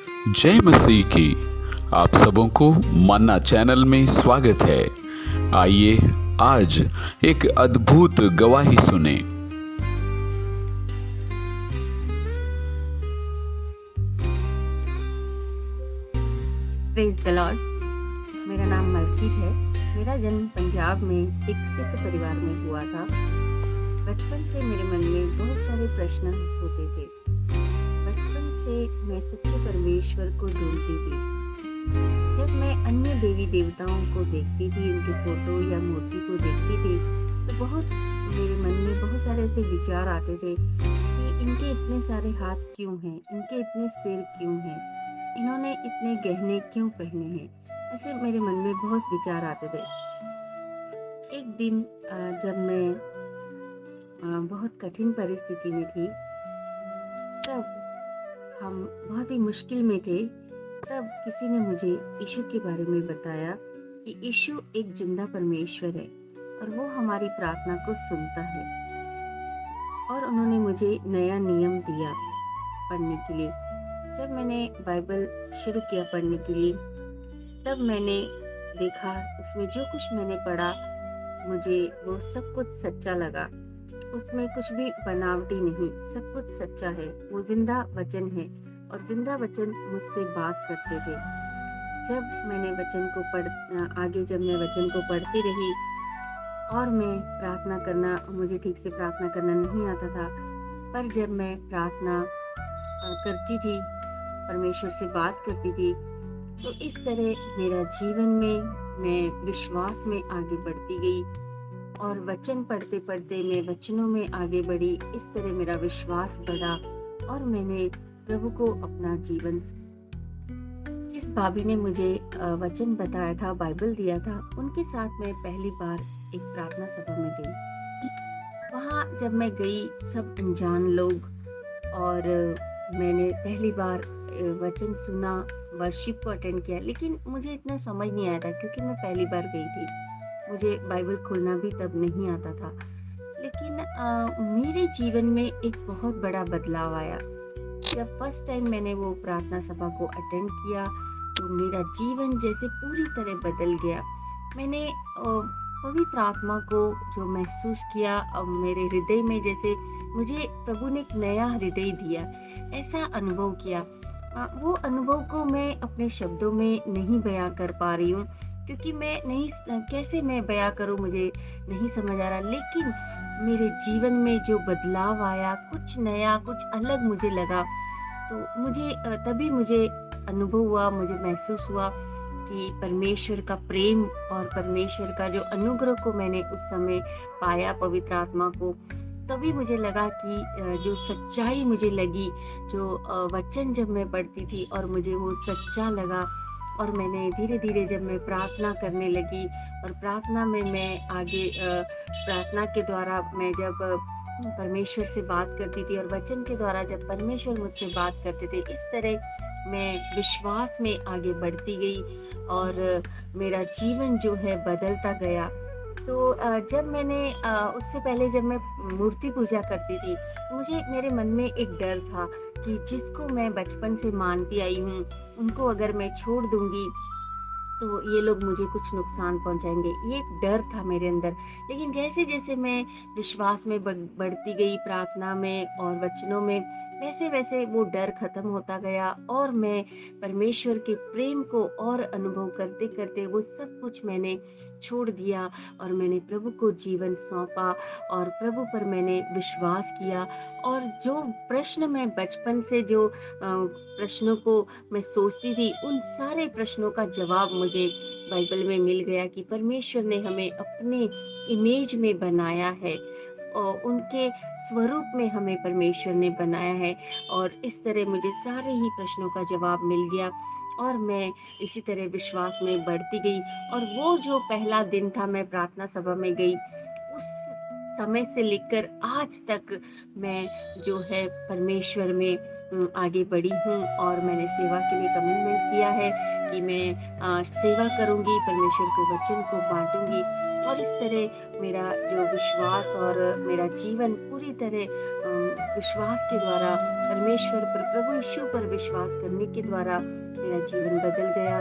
जय मसीह की। आप सबों को मन्ना चैनल में स्वागत है। आइए आज एक अद्भुत गवाही सुने। Praise the Lord. मेरा नाम मलकीत है। मेरा जन्म पंजाब में एक सिख परिवार में हुआ था। बचपन से मेरे मन में बहुत सारे प्रश्न होते थे। बचपन से मैं सच्चे परमेश्वर को ढूंढती थी। जब मैं अन्य देवी देवताओं को देखती थी, उनके फोटो या मूर्ति को देखती थी, तो मेरे मन में बहुत सारे ऐसे विचार आते थे कि इनके इतने सारे हाथ क्यों हैं, इनके इतने सिर क्यों हैं, इन्होंने इतने गहने क्यों पहने हैं। ऐसे मेरे मन में बहुत विचार आते थे। एक दिन जब मैं बहुत कठिन परिस्थिति में थी, तब हम बहुत ही मुश्किल में थे, तब किसी ने मुझे यीशु के बारे में बताया कि यीशु एक जिंदा परमेश्वर है और वो हमारी प्रार्थना को सुनता है। और उन्होंने मुझे नया नियम दिया पढ़ने के लिए। जब मैंने बाइबल शुरू किया पढ़ने के लिए, तब मैंने देखा उसमें जो कुछ मैंने पढ़ा, मुझे वो सब कुछ सच्चा लगा। उसमें कुछ भी बनावटी नहीं, सब कुछ सच्चा है। वो जिंदा वचन है और जिंदा वचन मुझसे बात करते थे। जब मैंने जब मैं वचन को पढ़ती रही और मैं प्रार्थना करना, मुझे ठीक से प्रार्थना करना नहीं आता था, पर जब मैं प्रार्थना करती थी, परमेश्वर से बात करती थी, तो इस तरह मेरा जीवन में मैं विश्वास में आगे बढ़ती गई और वचन पढ़ते पढ़ते मैं वचनों में आगे बढ़ी। इस तरह मेरा विश्वास बढ़ा और मैंने प्रभु को अपना जीवन, जिस भाभी ने मुझे वचन बताया था, बाइबल दिया था, उनके साथ मैं पहली बार एक प्रार्थना सभा में गई। वहाँ जब मैं गई, सब अनजान लोग, और मैंने पहली बार वचन सुना, वर्शिप को अटेंड किया, लेकिन मुझे इतना समझ नहीं आया था क्योंकि मैं पहली बार गई थी। मुझे बाइबल खोलना भी तब नहीं आता था। लेकिन मेरे जीवन में एक बहुत बड़ा बदलाव आया। जब फर्स्ट टाइम मैंने वो प्रार्थना सभा को अटेंड किया, तो मेरा जीवन जैसे पूरी तरह बदल गया। मैंने पवित्र आत्मा को जो महसूस किया, मेरे हृदय में जैसे मुझे प्रभु ने एक नया हृदय दिया, ऐसा अनुभव किया। वो अनुभव को मैं अपने शब्दों में नहीं बयां कर पा रही हूँ, क्योंकि कैसे मैं बयां करूँ, मुझे नहीं समझ आ रहा। लेकिन मेरे जीवन में जो बदलाव आया, कुछ नया, कुछ अलग मुझे लगा, तो तभी मुझे अनुभव हुआ, मुझे महसूस हुआ कि परमेश्वर का प्रेम और परमेश्वर का जो अनुग्रह को मैंने उस समय पाया, पवित्र आत्मा को, तभी मुझे लगा कि जो सच्चाई मुझे लगी, जो वचन जब मैं पढ़ती थी और मुझे वो सच्चा लगा, और मैंने धीरे धीरे जब मैं प्रार्थना करने लगी और प्रार्थना में मैं आगे प्रार्थना के द्वारा मैं जब परमेश्वर से बात करती थी और वचन के द्वारा जब परमेश्वर मुझसे बात करते थे, इस तरह मैं विश्वास में आगे बढ़ती गई और मेरा जीवन जो है बदलता गया। तो जब मैंने उससे पहले जब मैं मूर्ति पूजा करती थी, मेरे मन में एक डर था कि जिसको मैं बचपन से मानती आई हूँ, उनको अगर मैं छोड़ दूंगी तो ये लोग मुझे कुछ नुकसान पहुंचाएंगे। ये एक डर था मेरे अंदर। लेकिन जैसे जैसे मैं विश्वास में बढ़ती गई, प्रार्थना में और वचनों में, वैसे वैसे वो डर खत्म होता गया और मैं परमेश्वर के प्रेम को और अनुभव करते करते वो सब कुछ मैंने छोड़ दिया और मैंने प्रभु को जीवन सौंपा और प्रभु पर मैंने विश्वास किया। और जो प्रश्न मैं बचपन से जो प्रश्नों को मैं सोचती थी, उन सारे प्रश्नों का जवाब मुझे बाइबल में मिल गया कि परमेश्वर ने हमें अपने इमेज में बनाया है और उनके स्वरूप में हमें परमेश्वर ने बनाया है। और इस तरह मुझे सारे ही प्रश्नों का जवाब मिल गया और मैं इसी तरह विश्वास में बढ़ती गई। और वो जो पहला दिन था, मैं प्रार्थना सभा में गई, उस समय से लेकर आज तक मैं जो है परमेश्वर में आगे बढ़ी हूँ और मैंने सेवा के लिए कमिटमेंट किया है कि मैं सेवा करूँगी, परमेश्वर के वचन को बांटूंगी। और इस तरह मेरा जो विश्वास और मेरा जीवन पूरी तरह विश्वास के द्वारा, परमेश्वर पर, प्रभु यीशु पर विश्वास करने के द्वारा मेरा जीवन बदल गया।